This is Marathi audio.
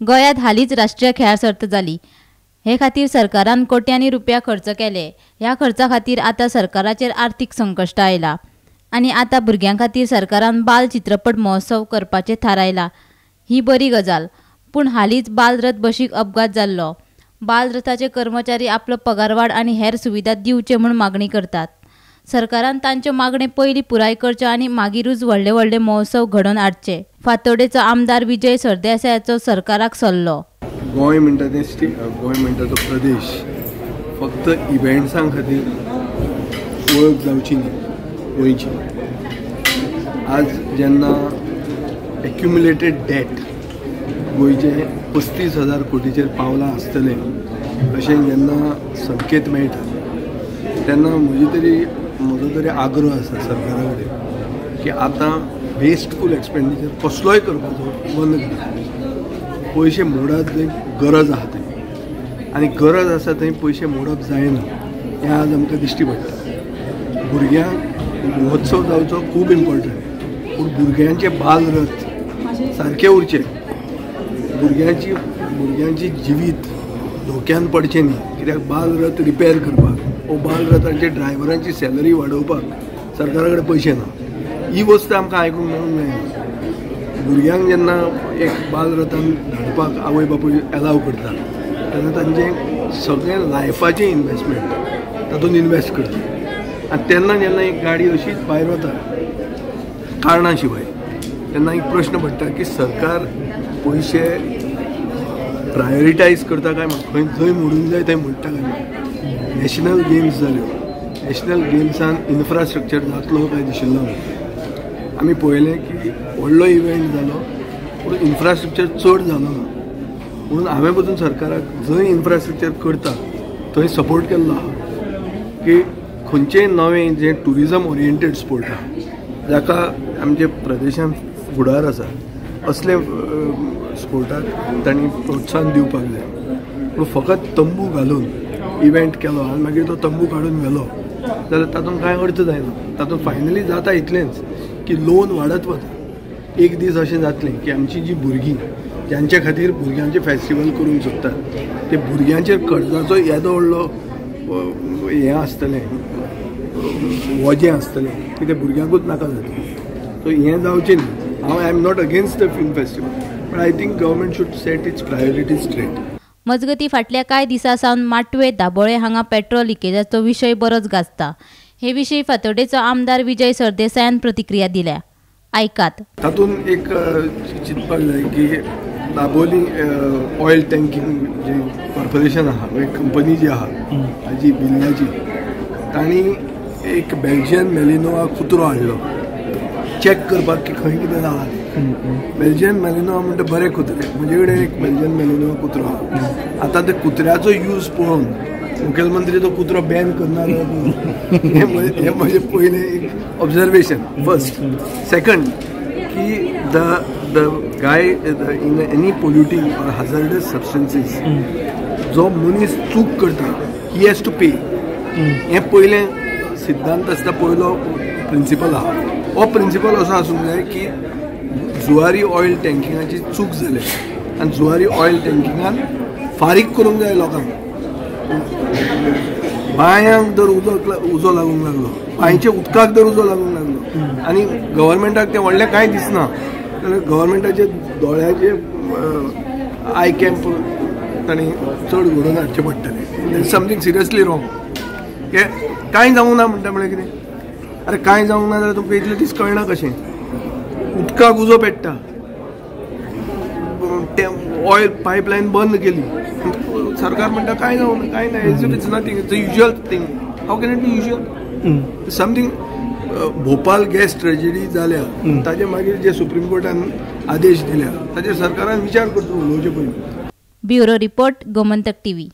गोंयांत हालींच राष्ट्रीय खेळ सर्त जाली। हे खातीर सरकारान कोट्यांनी रुपया खर्च केले। ह्या खर्चा खातीर आतां सरकाराचेर आर्थीक संकश्ट आयला आनी आतां भुरग्यां खातीर सरकारान बाल चित्रपट महोत्सव करपाचें थारायला। ही बरी गजाल, पूण हालींच बालरथ बशीक अपघात जाल्लो। बालरथाचे कर्मचारी आपलो पगारवाड आनी हेर सुविधा दिवचे म्हूण मागणी करतात। सरकारान तांच्यो मागण्यो पयलीं पुराय करच्यो आनी मागीरूच व्हडले व्हडले महोत्सव घडोवन हाडचे। फातोडेचो आमदार विजय सरदेसायाचो सरकाराक सल्लो। गोंय म्हणटा तो प्रदेश फक्त इव्हेंट्सां खातीर वळख जावची न्ही गोंयची। आज जेन्ना एक्युमुलेटेड डेट गोंयचे 35,000 कोटीचेर पावलां आसतलें अशें जेन्ना संकेत मेळटा तेन्ना म्हजो तरी आग्रह आसा सरकारा कडेन की आतां वेस्टफूल एक्सपेंडिचर कसलोय करपाचो बंद करता। पयशे मोडात थंय गरज आसा थंय आनी गरज आसा थंय पयशे मोडप जायना हें आज आमकां दिश्टी पडटा। भुरग्यांक महोत्सव जावचो खूब इम्पॉर्टंट, पूण भुरग्यांचे बालरथ सारके उरचे। भुरग्यांची जिवीत धोक्यान पडचें न्ही, कित्याक बालरथ रिपेर करपाक वो बालरथांचे ड्रायव्हरांची सॅलरी वाडोवपाक सरकारा कडेन पयशे ना। ही वस्त आमकां आयकूंक मेळूंक जायना। भुरग्यांक जेन्ना एक बालरथान धाडपाक आवय बापूय एलाव करता तेन्ना तांचें सगळें लायफाचें इन्वेस्टमेंट तातूंत इन्वेस्ट करता आनी तेन्ना जेन्ना एक गाडी अशीच भायर वता कारणां शिवाय तेन्ना एक प्रश्न पडटा की सरकार पयशे प्रायोरिटायज करता काय खंय जंय मोडूंक जाय थंय मोडटा काय। नॅशनल गेम्स जाल्यो, नॅशनल गेम्सान इन्फ्रास्ट्रक्चर जातलो काय दिशिल्लो ना। आमी पळयलें की व्हडलो इव्हेंट जालो पूण इन्फ्रास्ट्रक्चर चड जालो ना, म्हणून हांवें पसून सरकाराक जंय इन्फ्रास्ट्रक्चर करता थंय सपोर्ट केल्लो आहा की खंयचेय नवें जें ट्युरिजम ओरिएंटेड स्पोर्ट आहा जाका आमचे प्रदेशांत फुडार आसा असले स्पोर्टाक तांणी प्रोत्साहन दिवपाक जाय। पूण फकत तंबू घालून इव्हेंट केलो आनी मागीर तो तंबू काडून व्हेलो जाल्यार तातूंत कांय अर्थ जायना। तातूंत फायनली जाता इतलेंच की लोन वाडत वता। एक दीस अशें जातलें की आमची जी भुरगीं ज्यांच्या खातीर भुरग्यांचे फेस्टिवल करूंक सोदतात ते भुरग्यांचेर कर्जाचो येदो व्हडलो हें आसतलें, वजें आसतलें की तें भुरग्यांकूच नाका जातलें। सो हें जावचें न्ही। हांव I am not against the film festival, but I think government should set it's priorities straight. मजगती फाटल्या कांय दिसा सावन माटवे दाबोळे हांगा पेट्रोल लिकेजाचो विशय बरोच गाजता। हे विशीं फातोडेचो आमदार विजय सरदेसायान प्रतिक्रिया दिल्या, आयकात। तातूंत एक चिंतपाक जाय की दाबोली ऑयल टँकिंग जे कॉर्पोरेशन आहा वा कंपनी जी आहा हाजी बिल्लाची तांणी एक बेल्जियन मेलिनोवा कुत्रो हाडलो चॅक करपाक की खंय कितें जालां। बेल्जियन मेलिनोवा म्हणटा बरे कुत्रे, म्हजे कडेन एक बेल्जियन मेलिनोवा कुत्रो आहा। आतां ते कुत्र्याचो यूज पळोवन मुखेलमंत्री तो कुत्रो बॅन करनार हें म्हजें पयलें एक ऑब्जर्वेशन फर्स्ट। सेकंड की the guy in any polluting or hazardous substances जो मनीस चूक करता ही हॅज टू पे। हें पयलें सिद्धांत आसता, पयलो प्रिंसिपल आहा। हो प्रिंसिपल असो आसूंक जाय की जुवारी ऑयल टँकिंगाची चूक जाल्या आनी जुवारी ऑयल टँकिंगान फारीक करूंक जाय लोकांक। बांयांक जर उजो लागूंक लागलो, बांयच्या उदकाक जर उजो लागूंक लागलो आनी गव्हर्मेंटाक तें व्हडलें कांय दिसना जाल्यार गव्हर्मेंटाचे दोळ्याचे आय कॅम्प तांणी चड घडोवन हाडचें पडटलें। Something seriously wrong. हें कांय जावंक ना म्हणटा म्हळ्यार कितें? अरे कांय जावंक ना जाल्यार तुमकां इतले दीस कळना कशें? उदकाक उजो पेट्टा, ऑयल पायपलायन बंद केली, सरकार म्हणटा कांय जावंक ना, कांय ना, it's nothing, it's a usual thing. How can it be usual? Something Bhopal gas tragedy जाल्या ताजे मागीर जे सुप्रीम कोर्टान आदेश दिल्या ताजेर सरकारान विचार करचो उलोवचे पयलीं। Bureau report, Gomantak TV.